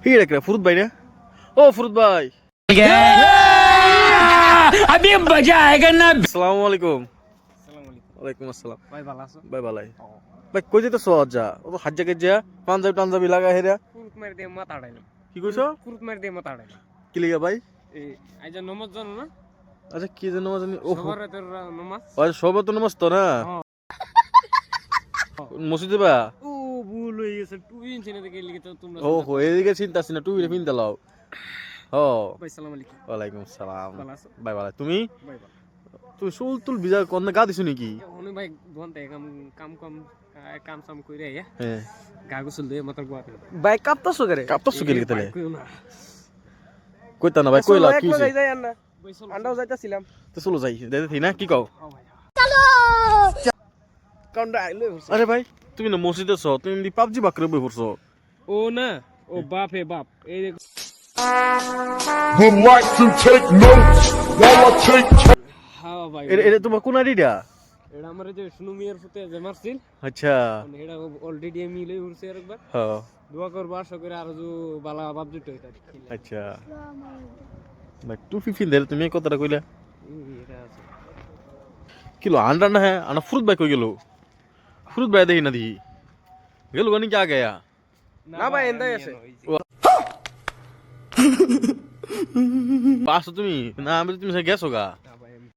ঠিক রে ফুরুত ভাই না? ও ফুরুত ভাই, अभी मजा आएगा ना। আসসালামু আলাইকুম। আসসালামু আলাইকুম। ওয়ালাইকুম আসসালাম। ভাই ভালো আছো? ভাই ভালাই। ভাই কই যেতেছ যা? ও তো হাজ্জা গেজা পাঞ্জাবি টাঞ্জাবি লাগা হেরা। কুরুত মারি দিয়ে মাথা আড়াইলাম। কি কইছো? কুরুত মারি দিয়ে মাথা আড়াইলাম। কি লিগা ভাই? এই আইজা নমাজ জানো না? আচ্ছা কি জানো জানি ও সবার রাতের নমাজ। ওই সবে তো নমস্ত না হ্যাঁ। মসজিদে বা ও ভুল হয়ে গেছে। 2 ইঞ্চি না দেখে লিখে তো তোমরা। ও হো এদিকে চিন্তা আছে না তুই পিনতে লাও। ও ভাই সালাম আলাইকুম। ওয়ালাইকুম সালাম। ভালো আছো? ভাই ভালাই তুমি? ভাই ভালো। তুই চুল তুল ভিজা কোন গা দিছ নাকি? অনেক ভাই বনতে কাম সাম কইরা আইয়া হ্যাঁ গা গোসল দিয়ে মাথা গোয়াতে। ভাই কাঁপতাছো করে কাপতাছ কি লিখতে লে? কইও না। কইতা না ভাই কইলা কি হইছে? যাই না ভাই চলো। আন্ডাও যাইতাছিলাম তো চলো যাই দেখি না কি কও? ও ভাই। কাউন্টার আইলো আরে ভাই তুমি না মসজিদে আছো, তুমি এমনি পাবজি বাকরে বই পড়ছো। ও না, ও বাপ হে বাপ। এই দেখো। Would like to take notes while I take. হ্যাঁ ভাই। এটা তোমার কোন আইডিয়া? এটা আমার যে শুনু মিয়ার ফুটে যে মারছিল, আচ্ছা এটা অলরেডি আমি লই উড়ছে একবার। হ্যাঁ দোয়া করবো আশা করে আরো যে বালা বাপ জুট হইতা। আচ্ছা ভাই 215 দেলে তুমি এই কথাটা কইলা এটা আছে। কিলো আন্ডা না হ্যাঁ আনা ফ্রুট ভাই কই গেল? ফ্রুট ভাই দেখি না দেখি গেল গানি কে গয়া? না ভাই এন্দাই আছে পাস তুমি না আমি তুমি গেছো গা।